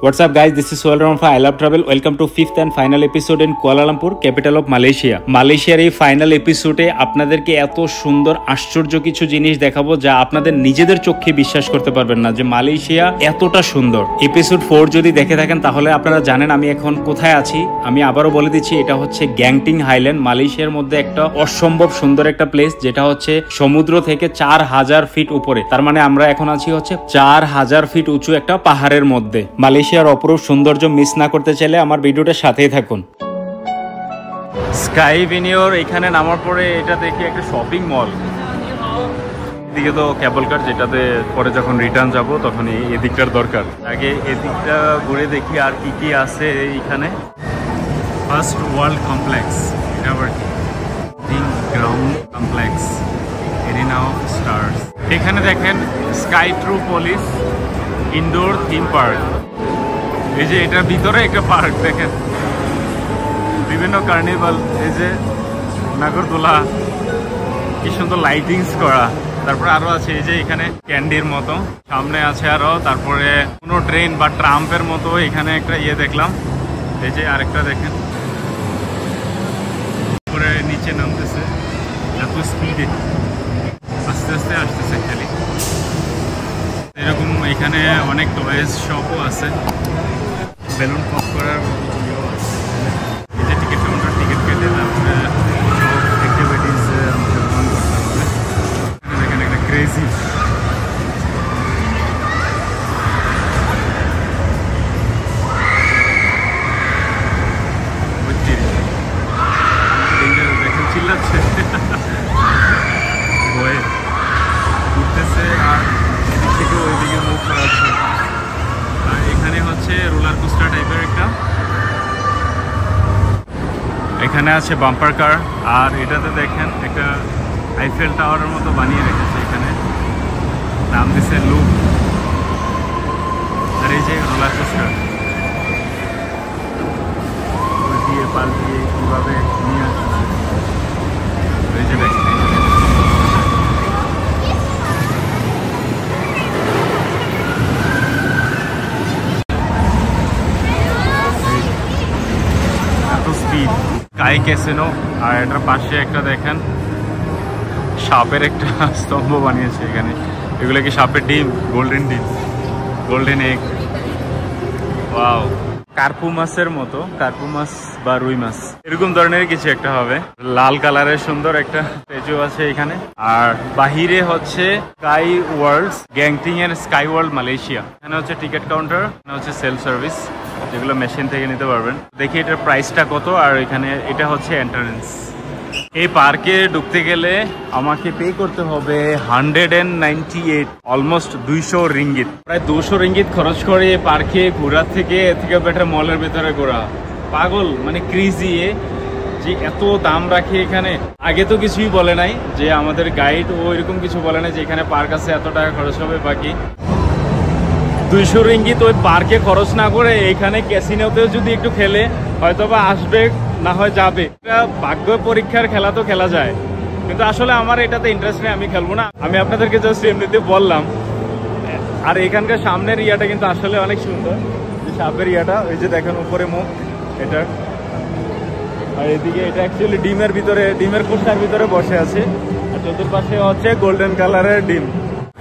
What's up guys, this is Sohail Rahman from I Love Travel. Welcome to fifth and final episode in Kuala Lumpur, capital of Malaysia. মালয়েশিয়ার এই final এপিসোডে আপনাদেরকে এত সুন্দর আশ্চর্য কিছু জিনিস দেখাবো যা আপনাদের নিজেদের চোখে বিশ্বাস করতে পারবেন না যে মালয়েশিয়া এতটা সুন্দর। এপিসোড 4 যদি দেখে থাকেন তাহলে আপনারা জানেন আমি এখন কোথায় আছি। আমি আবারও বলে দিচ্ছি, এটা হচ্ছে গ্যাংটিং হাইল্যান্ড, মালয়েশিয়ার মধ্যে একটা অসম্ভব সুন্দর একটা প্লেস, যেটা হচ্ছে সমুদ্র থেকে 4000 ফিট উপরে। তার মানে আমরা এখন আছি হচ্ছে 4000 ফিট উঁচু একটা পাহাড়ের মধ্যে। মালয়েশিয়ার অপরূপ সৌন্দর্য মিস না করতে চাইলে আমার ভিডিওটার সাথেই থাকুন। স্কাই ভিনিওর এখানে নামার পরে এটা দেখি একটা শপিং মল, এদিকে তো কেবল কার, যেটাতে পরে যখন রিটার্ন যাব তখন এদিকটার দরকার। আগে এদিকটা ঘুরে দেখি আর কি কি আছে এইখানে। ফার্স্ট ওয়ার্ল্ড কমপ্লেক্স, এটা আবার কি ground complex, arena of stars. এখানে দেখেন sky true police indoor theme park. এই যে এটার ভিতরে একটা পার্ক দেখেন, বিভিন্ন কার্নিভাল, এই যে নাগরদোলা, কি সুন্দর লাইটিংস করা। তারপরে আরো আছে এই যে এখানে ক্যান্ডির মতো, সামনে আছে আরো, তারপরে কোনো ট্রেন বা ট্রাম্পের মতো এখানে একটা ইয়ে দেখলাম। এই যে আরেকটা দেখেন, উপরে নিচে নামতেছে এত স্পিডে, আস্তে আস্তে আসতেছে খালি। এরকম এখানে অনেক টয়েস শপও আছে, বেলুন পপ করার ইয়েও আছে। এই যে টিকিট কাউন্টার, টিকিট কেটে তারপরে সব অ্যাক্টিভিটিস অংশগ্রহণ করতে হবে। দেখেন একটা ক্রেজি, দেখেন চিল্লাচ্ছে, বয়ে ঘুরতেছে আর এদিক থেকে ওইদিকে মুভ করাচ্ছে। আর এখানে হচ্ছে রোলার কোস্টার টাইপের একটা, এখানে আছে বাম্পার কার। আর এটাতে দেখেন একটা আইফেল টাওয়ারের মতো বানিয়ে রেখেছে, এখানে নাম দিছে লুপ। আর এই যে রোলার কোস্টার দিয়ে পাল্টিয়ে কীভাবে নিয়ে আসছে, এই যে দেখেন স্কাই ক্যাসিনো। আর এটার পাশে একটা দেখেন সাপের একটা স্তম্ভ বানিয়েছে এখানে। এগুলো কি সাপের ডিম? গোল্ডেন ডিম, গোল্ডেন এগ। ওয়াও, কার্পু মাছের মতো, কার্পু মাছ বা রুই মাছ এরকম ধরনের কিছু একটা হবে। লাল কালারের সুন্দর একটা স্ট্যাচু আছে এখানে। আর বাহিরে হচ্ছে স্কাই ওয়ার্ল্ড, গ্যাংটিং এর স্কাই ওয়ার্ল্ড মালয়েশিয়া। এখানে হচ্ছে টিকিট কাউন্টার, এখানে হচ্ছে সেলফ সার্ভিস, যেগুলো মেশিন থেকে নিতে পারবেন। দেখি এটার প্রাইসটা কত। আর এখানে এটা হচ্ছে এন্ট্রান্স। এই পার্কে ঢুকতে গেলে আমাকে পে করতে হবে 198, অলমোস্ট 200 রিঙ্গিত। প্রায় 200 রিঙ্গিত খরচ করে পার্কে ঘোরার থেকে বেটার মলের ভেতরে ঘোরা। পাগল, মানে ক্রেজি যে এত দাম রাখে এখানে। আগে তো কিছুই বলে নাই, যে আমাদের গাইড ও এরকম কিছু বলে নাই যে এখানে পার্ক আছে এত টাকা খরচ হবে। বাকি 200 রিঙ্গিত ওই পার্কে খরচ না করে এখানে ক্যাসিনোতেও যদি একটু খেলে হয়তো বা আসবে, না হয় যাবে। এটা ভাগ্য পরীক্ষার খেলা তো খেলা যায়, কিন্তু আসলে আমার এটাতে ইন্টারেস্ট নেই, আমি খেলবো না। আমি আপনাদেরকে জাস্ট এমনিতে বললাম। আর এখানকার সামনের ইয়াটা কিন্তু আসলে অনেক সুন্দর, যে সাপের ইয়াটা, ওই যে দেখেন উপরে মুখ এটা। আর এদিকে এটা অ্যাকচুয়ালি ডিমের ভিতরে, ডিমের কোষ্টার ভিতরে বসে আছে। আর চতুর্পাশে হচ্ছে গোল্ডেন কালারের ডিম।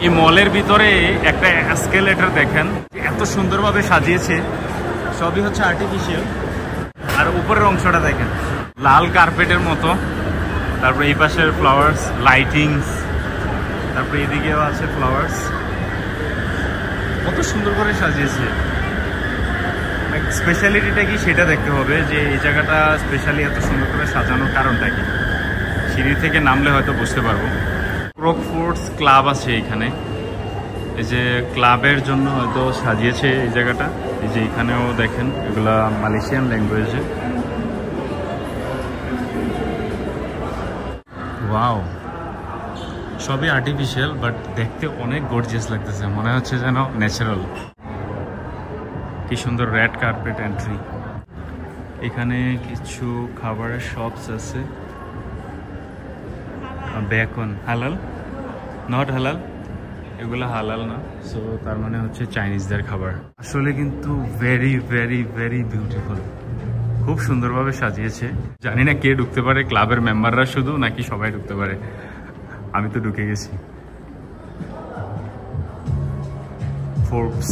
এই মলের ভিতরে একটা এসকেলেটর দেখেন, এত সুন্দরভাবে সাজিয়েছে, সবই হচ্ছে আর্টিফিশিয়াল। আর উপরের অংশটা দেখেন লাল কার্পেটের মতো। তারপরে এই পাশের ফ্লাওয়ার্স, লাইটিংস, তারপরে এদিকেও আছে ফ্লাওয়ার্স, কত সুন্দর করে সাজিয়েছে। স্পেশালিটিটা কি সেটা দেখতে হবে, যে এই জায়গাটা স্পেশালি এত সুন্দর করে সাজানোর কারণটা কি। সিঁড়ি থেকে নামলে হয়তো বুঝতে পারবো। ক্রোকফোর্টস ক্লাব আছে এখানে, এই যে ক্লাবের জন্য হয়তো সাজিয়েছে এই জায়গাটা। এই যে এখানেও দেখেন এগুলা মালয়েশিয়ান ল্যাঙ্গুয়েজে। ওয়াও, সবই আর্টিফিশিয়াল বাট দেখতে অনেক গর্জিয়াস লাগতেছে, মনে হচ্ছে যেন ন্যাচারাল। কি সুন্দর রেড কার্পেট এন্ট্রি। এখানে কিছু খাবারের শপস আছে। বেকন হালাল, নট হালাল, এগুলো হালাল না, সো তার মানে হচ্ছে চাইনিজদের খাবার। আসলে কিন্তু ভেরি ভেরি ভেরি বিউটিফুল, খুব সুন্দরভাবে সাজিয়েছে। জানি না কে ঢুকতে পারে, ক্লাবের মেম্বাররা শুধু নাকি সবাই ঢুকতে পারে। আমি তো ঢুকে গেছি। Forbes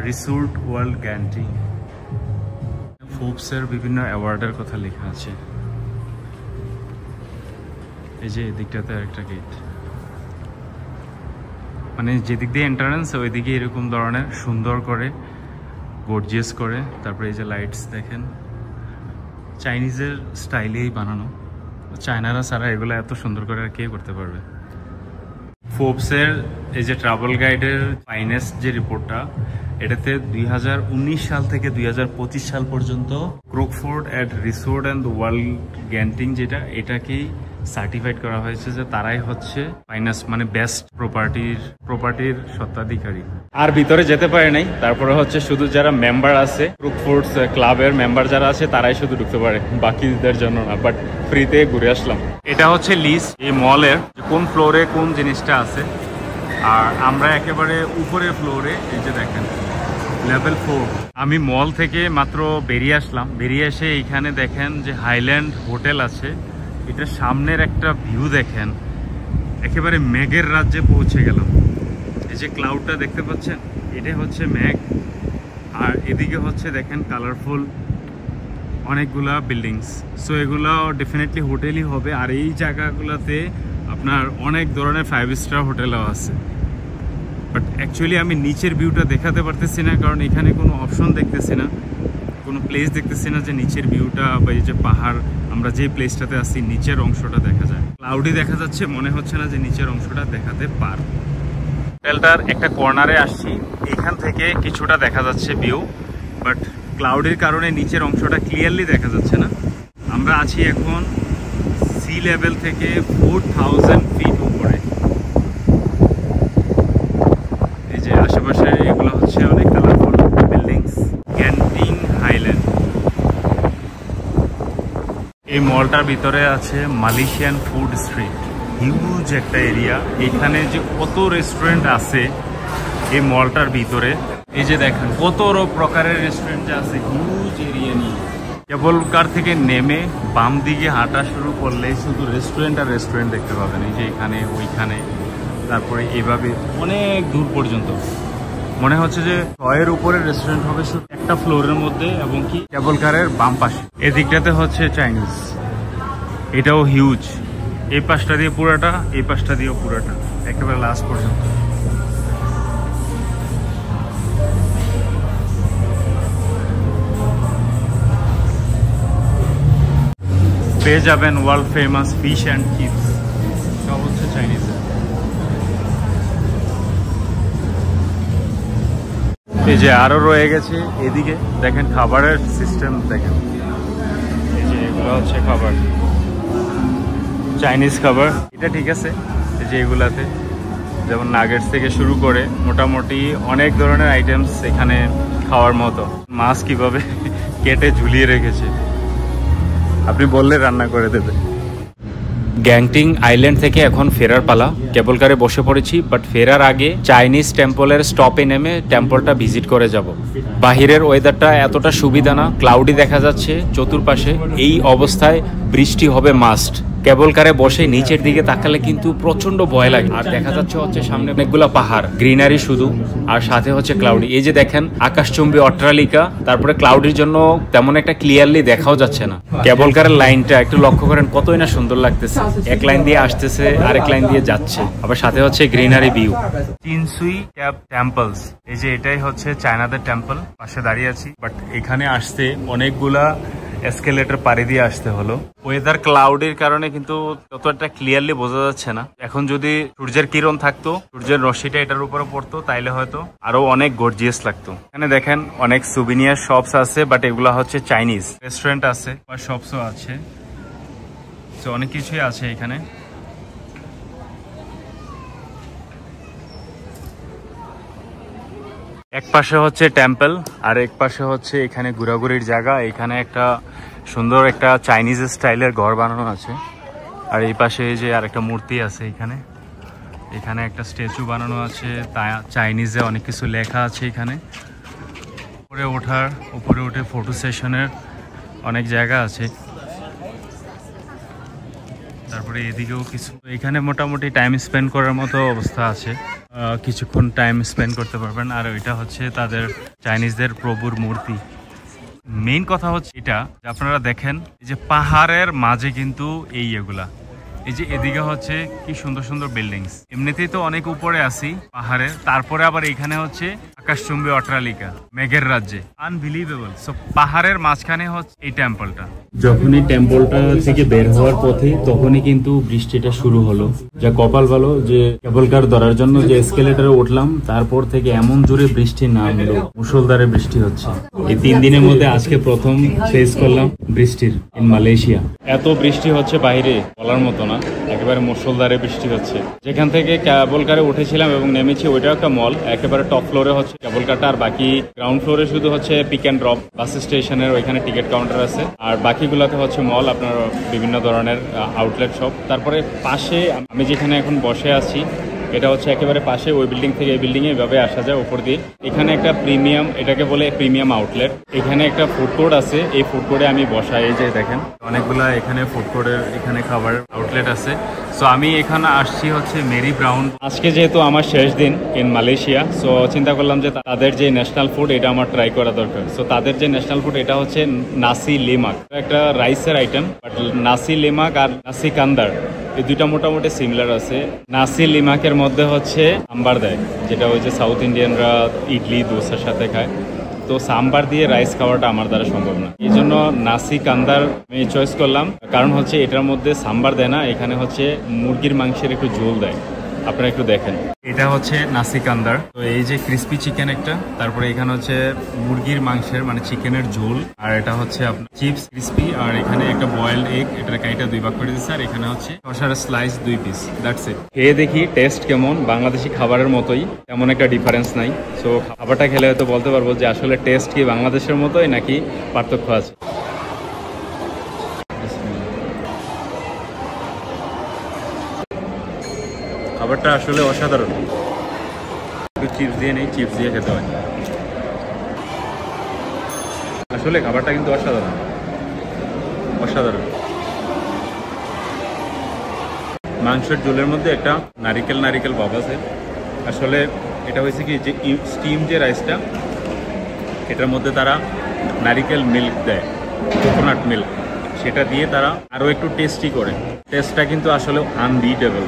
resort world guarantee. ফোর্বসের বিভিন্ন অ্যাওয়ার্ডের কথা লেখা আছে। এই যে এদিকটাতে একটা গেট, মানে যেদিক দিয়ে এন্ট্রান্স ওইদিকে এরকম ধরনের সুন্দর করে গর্জিয়াস করে। তারপরে এই যে লাইটস দেখেন, চাইনিজের স্টাইলেই বানানো। চায়নারা ছাড়া এগুলো এত সুন্দর করে আর কে করতে পারবে। ফোর্বসের এই যে ট্রাভেল গাইডের ফাইনেস্ট যে রিপোর্টটা, এটাতে 2019 সাল থেকে 2025 সাল পর্যন্ত Crockford at resort and world guarantee যেটা, এটাকেই সার্টিফাইড করা হয়েছে যে তারাই হচ্ছে ফাইনেস্ট, মানে বেস্ট প্রপার্টির স্বত্বাধিকারী। আর ভিতরে যেতে পারে নাই, তারপরে হচ্ছে শুধু যারা মেম্বার আছে, ক্রুকফোর্ড ক্লাবের মেম্বার যারা আছে তারাই শুধু ঢুকতে পারে, বাকিদের জন্য না। বাট ফ্রিতে ঘুরে আসলাম। এটা হচ্ছে লিস্ট এই মলের, কোন ফ্লোরে কোন জিনিসটা আছে। আর আমরা একেবারে উপরের ফ্লোরে, এই যে দেখেন লেভেল 4। আমি মল থেকে মাত্র বেরিয়ে আসলাম, বেরিয়ে এসে এইখানে দেখেন যে হাইল্যান্ড হোটেল আছে। এটার সামনের একটা ভিউ দেখেন, একেবারে মেঘের রাজ্যে পৌঁছে গেলাম। এই যে ক্লাউডটা দেখতে পাচ্ছেন, এটাই হচ্ছে মেঘ। আর এদিকে হচ্ছে দেখেন কালারফুল অনেকগুলা বিল্ডিংস। সো এগুলো ডেফিনেটলি হোটেলই হবে। আর এই জায়গাগুলোতে আপনার অনেক ধরনের 5 স্টার হোটেলও আছে। বাট অ্যাকচুয়ালি আমি নিচের ভিউটা দেখাতে পারতেছি না, কারণ এখানে কোনো অপশন দেখতেছি না, কোনো প্লেস দেখতেছি না যে নিচের ভিউটা বা এই যে পাহাড়, আমরা যে প্লেসটাতে আছি নিচের অংশটা দেখা যায়। ক্লাউডি দেখা যাচ্ছে, মনে হচ্ছে না যে নিচের অংশটা দেখাতে পারব। হোটেলটার একটা কর্নারে আসছি, এখান থেকে কিছুটা দেখা যাচ্ছে ভিউ, বাট ক্লাউডের কারণে নিচের অংশটা ক্লিয়ারলি দেখা যাচ্ছে না। আমরা আছি এখন সি লেভেল থেকে 4000 ফিট উপরে। এই যে আশেপাশে এগুলো হচ্ছে অনেক কালারফুল বিল্ডিংস। Granting highland. এই মলটার ভিতরে আছে মালয়েশিয়ান ফুড স্ট্রিট, হিউজ একটা এরিয়া। এখানে যে কত রেস্টুরেন্ট আছে এই মলটার ভিতরে, এই যে দেখেন কত প্রকারের রেস্টুরেন্ট যে আছে হিউজ এরিয়া নিয়ে। কেবল কার থেকে নেমে বাম দিকে হাঁটা শুরু করলে শুধু রেস্টুরেন্ট আর রেস্টুরেন্ট দেখতে পাবেন। এই যে এখানে, ওইখানে, তারপরে এভাবে অনেক দূর পর্যন্ত। মনে হচ্ছে যে 6 উপরে রেস্টুরেন্ট হবে শুধু একটা ফ্লোরের মধ্যে, এবং কি কেবল কারের বাম পাশে। এদিকটাতে হচ্ছে চাইনিজ, এটাও হিউজ। এই পাশটা দিয়ে পুরাটা, এই পাশটা দিয়েও পুরাটা, একেবারে লাস্ট পর্যন্ত। পেয়ে যাবেন world famous fish and chips, সব হচ্ছে চাইনিজ। এই যে আরো রয়ে গেছে এদিকে দেখেন খাবারের সিস্টেম দেখেন। এই যে এগুলো হচ্ছে খাবার, চাইনিজ খাবার। এটা ঠিক আছে, এই যে এগুলাতে যেমন নাগেটস থেকে শুরু করে মোটামুটি অনেক ধরনের আইটেমস এখানে খাওয়ার মতো। মাছ কিভাবে কেটে ঝুলিয়ে রেখেছে, আপনি বললে রান্না করে দেবে। গ্যাংটিং আইল্যান্ড থেকে এখন ফেরার পালা। কেবল কারে বসে পড়েছি, বাট ফেরার আগে চাইনিজ টেম্পলের স্টপে নেমে টেম্পলটা ভিজিট করে যাব। বাহিরের ওয়েদারটা এতটা সুবিধা না, ক্লাউডি দেখা যাচ্ছে চতুর্পাশে। এই অবস্থায় বৃষ্টি হবে মাস্ট। কেবল কারে বসে নিচের দিকে তাকালে কিন্তু প্রচন্ড ভয় লাগে। আর দেখা যাচ্ছে হচ্ছে সামনে অনেকগুলো পাহাড়, গ্রিনারি শুধু, আর সাথে হচ্ছে ক্লাউডি। এই যে দেখেন আকাশচুম্বী অট্টালিকা, তারপরে ক্লাউডির জন্য তেমন একটা ক্লিয়ারলি দেখাও যাচ্ছে না। কেবল কারের লাইনটা একটু লক্ষ্য করেন, কতই না সুন্দর লাগতেছে। এক লাইন দিয়ে আসতেছে, আরেক লাইন দিয়ে যাচ্ছে, আবার সাথে হচ্ছে গ্রিনারি ভিউ। চিনসুই ক্যাপ টেম্পলস, এই যে এটাই হচ্ছে চায়নাদের টেম্পল। পাশে দাঁড়িয়ে আছি, বাট এখানে আসতে অনেকগুলা এসকেলেটর পাড়ি দিয়ে আসতে হলো। ওয়েদার ক্লাউডের কারণে কিন্তু তত একটা ক্লিয়ারলি বোঝা যাচ্ছে না। এখন যদি সূর্যের কিরণ থাকতো, সূর্যের রশ্মিটা এটার উপরে পড়তো, তাইলে হয়তো আরো অনেক গর্জিয়াস লাগতো। এখানে দেখেন অনেক সুভিনিয়ার শপস আছে, বাট এগুলা হচ্ছে চাইনিজ। রেস্টুরেন্ট আছে বা শপসও আছে, তো অনেক কিছুই আছে এখানে। এক পাশে হচ্ছে টেম্পল, আর এক পাশে হচ্ছে এখানে ঘোরাঘুরির জায়গা। এখানে একটা সুন্দর একটা চাইনিজ স্টাইলের ঘর বানানো আছে। আর এই পাশে যে আরেকটা মূর্তি আছে এখানে, এখানে একটা স্ট্যাচু বানানো আছে, চাইনিজে অনেক কিছু লেখা আছে এখানে। উপরে উঠে ফটো সেশনের অনেক জায়গা আছে। তারপরে এদিকেও কিছু, এখানে মোটামুটি টাইম স্পেন্ড করার মতো অবস্থা আছে, কিছুক্ষণ টাইম স্পেন্ড করতে পারবেন। আর ওইটা হচ্ছে তাদের চাইনিজদের প্রভুর মূর্তি। মেইন কথা হচ্ছে এটা, আপনারা দেখেন এই যে পাহাড়ের মাঝে কিন্তু এগুলা, এই যে এদিকে হচ্ছে কি সুন্দর সুন্দর বিল্ডিংস। এমনিতেই তো অনেক উপরে আছি পাহাড়ে, তারপরে আবার এখানে হচ্ছে আকাশচুম্বী অট্টালিকা মেঘের রাজ্যে, আনবিলিভেবল। সো পাহাড়ের মাঝখানে হচ্ছে এই টেম্পলটা। যখনই টেম্পলটা থেকে বের হওয়ার পথে তখনই কিন্তু বৃষ্টিটা শুরু হলো। যা কপাল ভালো যে কেবল কার ধরার জন্য যে এসকেলেটারে উঠলাম, তারপর থেকে এমন জোরে বৃষ্টি নামলো, মুষলধারে বৃষ্টি হচ্ছে। এই 3 দিনের মধ্যে আজকে প্রথম ফেস করলাম বৃষ্টির ইন মালয়েশিয়া। এত বৃষ্টি হচ্ছে বাইরে বলার মতো না, একেবারে মুষলধারে বৃষ্টি হচ্ছে। যেখান থেকে কেবল কারে উঠেছিলাম এবং নেমেছি ওইটাও একটা মল, একেবারে টপ ফ্লোরে হচ্ছে কেবল কারটা, আর বাকি গ্রাউন্ড ফ্লোরে শুধু হচ্ছে পিক অ্যান্ড ড্রপ বাস স্টেশনের ওইখানে টিকিট কাউন্টার আছে, আর বাকিগুলোতে হচ্ছে মল, আপনার বিভিন্ন ধরনের আউটলেট শপ। তারপরে পাশে আমি যেখানে এখন বসে আছি এটা হচ্ছে একেবারে পাশে, ওই বিল্ডিং থেকে এই বিল্ডিং এ এভাবে আসা যায় উপর দিয়ে। এখানে একটা প্রিমিয়াম, এটাকে বলে প্রিমিয়াম আউটলেট। এখানে একটা ফুড কোর্ট আছে, এই ফুড কোর্টে আমি বসাই। এই যে দেখেন অনেকগুলা এখানে ফুড কোর্টের এখানে খাবার আউটলেট আছে। সো আমি এখানে আসছি হচ্ছে মেরি ব্রাউন। আজকে যেহেতু আমার শেষ দিন ইন মালয়েশিয়া, সো চিন্তা করলাম যে তাদের যে ন্যাশনাল ফুড এটা আমার ট্রাই করা দরকার। সো তাদের যে ন্যাশনাল ফুড এটা হচ্ছে নাসি লেমাক, একটা রাইসের আইটেম, বাট নাসি লেমাক আর নাসি কান্দার এই দুইটা মোটামুটি সিমিলার আছে। নাসি লিমাকের মধ্যে হচ্ছে সাম্বার দেয়, যেটা হচ্ছে সাউথ ইন্ডিয়ানরা ইডলি দোসার সাথে খায়। তো সাম্বার দিয়ে রাইস খাওয়াটা আমার দ্বারা সম্ভব না, এই জন্য নাসি কান্দার আমি চয়েস করলাম। কারণ হচ্ছে এটার মধ্যে সাম্বার দেয় না, এখানে হচ্ছে মুরগির মাংসের একটু ঝোল দেয়। আপনারা একটু দেখেন, এটা হচ্ছে নাসি কান্দার। তো এই যে ক্রিস্পি চিকেন একটা, তারপরে এখানে হচ্ছে মুরগির মাংসের মানে চিকেনের ঝোল, আর এটা হচ্ছে আপনার চিপস ক্রিস্পি, আর এখানে একটা বয়েলড এগ, এটার কাইটা 2 ভাগ করে দিচ্ছে, আর এখানে হচ্ছে শসার স্লাইস 2 পিস। That's it. খেয়ে দেখি টেস্ট কেমন। বাংলাদেশি খাবারের মতোই, তেমন একটা ডিফারেন্স নাই। সো খাবারটা খেলে হয়তো বলতে পারবো যে আসলে টেস্ট কি বাংলাদেশের মতোই নাকি পার্থক্য আছে। খাবারটা আসলে অসাধারণ। একটু চিপস দিয়ে নেই, চিপস দিয়ে খেতে হয়। আসলে খাবারটা কিন্তু অসাধারণ অসাধারণ। মাংসের ঝোলের মধ্যে একটা নারিকেল ভাব আছে। আসলে এটা হয়েছে কি যে স্টিম যে রাইসটা, এটার মধ্যে তারা নারিকেল মিল্ক দেয়, কোকোনাট মিল্ক, সেটা দিয়ে তারা আরও একটু টেস্টি করে। টেস্টটা কিন্তু আসলে আনবিটেবল।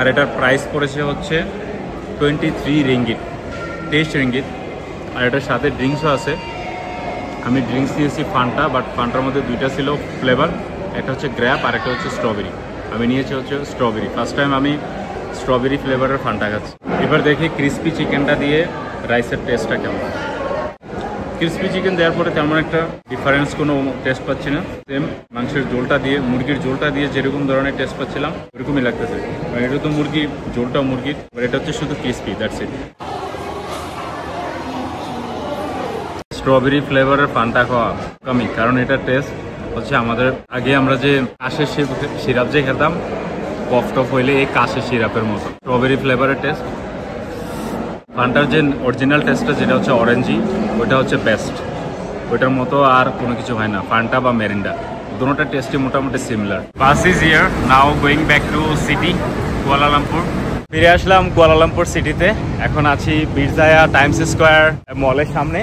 আর এটার প্রাইস পড়েছে হচ্ছে 23 রিঙ্গিট, 23 রিঙ্গিট। আর এটার সাথে ড্রিঙ্কসও আছে। আমি ড্রিঙ্কস নিয়েছি ফান্টা, বাট ফান্টার মধ্যে 2টা ছিল ফ্লেভার, একটা হচ্ছে গ্র্যাপ আর একটা হচ্ছে স্ট্রবেরি। আমি নিয়েছি হচ্ছে স্ট্রবেরি। ফার্স্ট টাইম আমি স্ট্রবেরি ফ্লেভারের ফান্টা খাচ্ছি। এবার দেখি ক্রিস্পি চিকেনটা দিয়ে রাইসের টেস্টটা কেমন। ক্রিস্পি চিকেন দেওয়ার পরে তেমন একটা ডিফারেন্স কোনো টেস্ট পাচ্ছি না। সেম মাংসের ঝোলটা দিয়ে, মুরগির ঝোলটা দিয়ে যেরকম ধরনের টেস্ট পাচ্ছিলাম ওরকমই লাগতেছে। এটা তো মুরগি, ঝোলটাও মুরগির, এটা হচ্ছে শুধু ক্রিস্পি, দ্যাটস ইট। স্ট্রবেরি ফ্লেভারের ফান্টা খাওয়া কমই, কারণ এটার টেস্ট হচ্ছে আমাদের আগে আমরা যে কাশের সিরাপ যে খেতাম কফ টফ হইলে এই কাশের সিরাপের মতো স্ট্রবেরি ফ্লেভারের টেস্ট। ফান্টার যে অরিজিনাল টেস্টটা যেটা হচ্ছে অরেঞ্জি, ওইটা হচ্ছে বেস্ট। ওইটার মতো আর কোনো কিছু হয় না, ফান্টা বা মেরিন্ডা দুটোটা টেস্টই মোটামুটি similar. Bus is here now, going back to city Kuala Lumpur. ফিরে আসলাম কুয়ালালামপুর সিটিতে। এখন আছি বিরজায়া টাইমস স্কোয়ার মলের সামনে,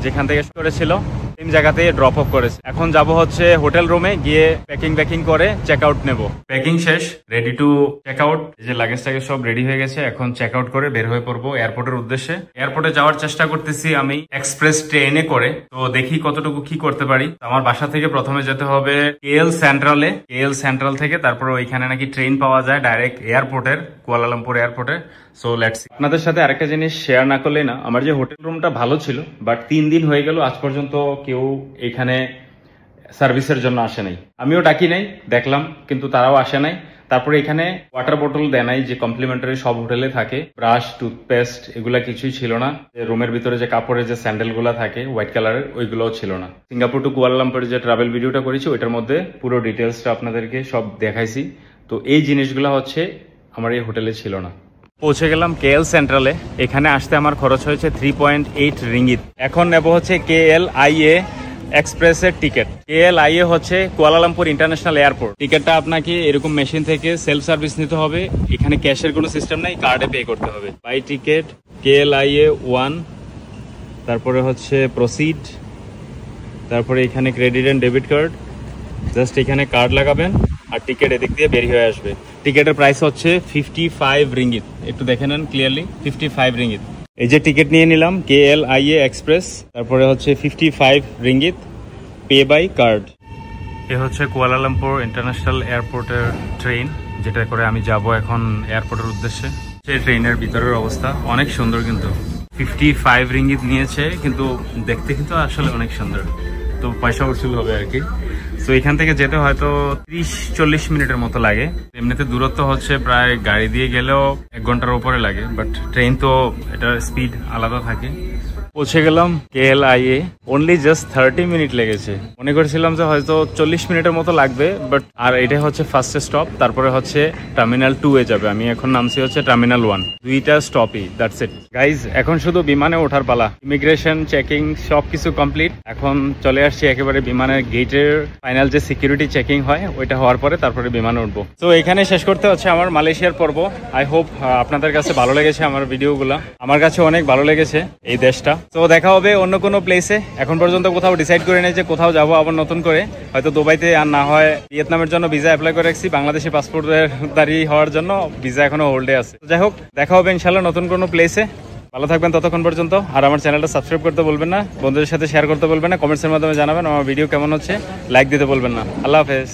যেখান থেকে করেছিল সেম জায়গাতে ড্রপ অফ করেছে। এখন যাব হচ্ছে হোটেল রুমে, গিয়ে প্যাকিং করে চেক আউট নেবো। প্যাকিং শেষ, রেডি টু চেক আউট। এই যে লাগেজ টাগেজ সব রেডি হয়ে গেছে, এখন চেক আউট করে বের হয়ে পড়বো এয়ারপোর্টের উদ্দেশ্যে। এয়ারপোর্টে যাওয়ার চেষ্টা করতেছি আমি এক্সপ্রেস ট্রেনে করে, তো দেখি কতটুকু কি করতে পারি। আমার বাসা থেকে প্রথমে যেতে হবে কেএল সেন্ট্রালে, কেএল সেন্ট্রাল থেকে তারপর ওইখানে নাকি ট্রেন পাওয়া যায় ডাইরেক্ট এয়ারপোর্টের, কুয়ালালামপুর এয়ারপোর্টে। So let's see. আপনাদের সাথে আরেকটা জিনিস শেয়ার না করলে না, আমার যে হোটেল রুমটা ভালো ছিল, বাট 3 দিন হয়ে গেল আজ পর্যন্ত কেউ এখানে সার্ভিসের জন্য আসে নাই। আমিও ডাকি নাই, দেখলাম কিন্তু তারাও আসে নাই। তারপরে এখানে ওয়াটার বোতল দেয় নাই, যে কমপ্লিমেন্টারি সব হোটেলে থাকে। ব্রাশ, টুথপেস্ট এগুলা কিছুই ছিল না। রুমের ভিতরে যে কাপড়ের যে স্যান্ডেল গুলা থাকে হোয়াইট কালারের, ওইগুলোও ছিল না। সিঙ্গাপুর টু কুয়ালালামপুরের যে ট্রাভেল ভিডিওটা করেছি ওইটার মধ্যে পুরো ডিটেলসটা আপনাদেরকে সব দেখাইছি। তো এই জিনিসগুলো হচ্ছে আমার এই হোটেলে ছিল না। পৌঁছে গেলাম KL সেন্ট্রালে। এখানে আসতে আমার খরচ হয়েছে 3.8 রিঙ্গিত। এখন নেব হচ্ছে KLIA এক্সপ্রেসের টিকিট। KLIA হচ্ছে কুয়ালালামপুর ইন্টারন্যাশনাল এয়ারপোর্ট। টিকিটটা আপনাকে এরকম মেশিন থেকে সেলফ সার্ভিস নিতে হবে। এখানে ক্যাশের কোনো সিস্টেম নাই, কার্ডে পে করতে হবে। বাই টিকিট KLIA 1, তারপরে হচ্ছে প্রসিড, তারপরে এখানে credit and debit card. Just এখানে কার্ড লাগাবেন আর টিকিট এদিক দিয়ে বের হয়ে আসবে। টিকিটের প্রাইস হচ্ছে 55 রিঙ্গিত। একটু দেখে নেন ক্লিয়ারলি, 55 রিঙ্গিত। এই যে টিকিট নিয়ে নিলাম KLIA এক্সপ্রেস, তারপরে হচ্ছে 55 রিঙ্গিত, পে বাই কার্ড। এ হচ্ছে কুয়ালালামপুর ইন্টারন্যাশনাল এয়ারপোর্টের ট্রেন, যেটা করে আমি যাব এখন এয়ারপোর্টের উদ্দেশ্যে। সেই ট্রেনের ভিতরের অবস্থা অনেক সুন্দর, কিন্তু 55 রিঙ্গিত নিয়েছে, কিন্তু দেখতে কিন্তু আসলে অনেক সুন্দর। তো পয়সা উঠছিল হবে আর কি। তো এখান থেকে যেতে হয়তো 30-40 মিনিটের মতো লাগে। এমনিতে দূরত্ব হচ্ছে প্রায় গাড়ি দিয়ে গেলেও 1 ঘন্টার উপরে লাগে, বাট ট্রেন তো এটার স্পিড আলাদা থাকে। পৌঁছে গেলাম KLIA, অনলি জাস্ট 30 মিনিট লেগেছে। মনে করেছিলাম যে হয়তো 40 মিনিটের মতো লাগবে, বাট আর এটা হচ্ছে ফার্স্ট স্টপ, তারপরে হচ্ছে টার্মিনাল 2 এ যাবে। আমি এখন নামছি হচ্ছে টার্মিনাল 1। দুইটা স্টপই, দ্যাটস ইট গাইজ। এখন শুধু বিমানে ওঠার পালা। ইমিগ্রেশন চেকিং সবকিছু কমপ্লিট। এখন চলে আসছি একেবারে বিমানের গেটের ফাইনাল যে সিকিউরিটি চেকিং হয় ওইটা হওয়ার পরে তারপরে বিমানে উঠবো। তো এখানে শেষ করতে হচ্ছে আমার মালয়েশিয়ার পর্ব। আই হোপ আপনাদের কাছে ভালো লেগেছে আমার ভিডিওগুলো। আমার কাছে অনেক ভালো লেগেছে এই দেশটা। তো দেখা হবে অন্য কোনো প্লেসে। এখন পর্যন্ত কোথাও ডিসাইড করে নেই যে কোথাও যাবো আবার নতুন করে, হয়তো দুবাইতে, আর না হয় ভিয়েতনামের জন্য ভিসা অ্যাপ্লাই করে রাখছি। বাংলাদেশি পাসপোর্টের দাঁড়ি হওয়ার জন্য ভিসা এখনো হোল্ডে আছে। যাই হোক, দেখা হবে ইনশাল্লাহ নতুন কোনো প্লেসে। ভালো থাকবেন ততক্ষণ পর্যন্ত। আর আমার চ্যানেলটা সাবস্ক্রাইব করতে বলবেন না, বন্ধুদের সাথে শেয়ার করতে বলবেন না, কমেন্টসের মাধ্যমে জানাবেন আমার ভিডিও কেমন হচ্ছে, লাইক দিতে বলবেন না। আল্লাহ হাফেজ।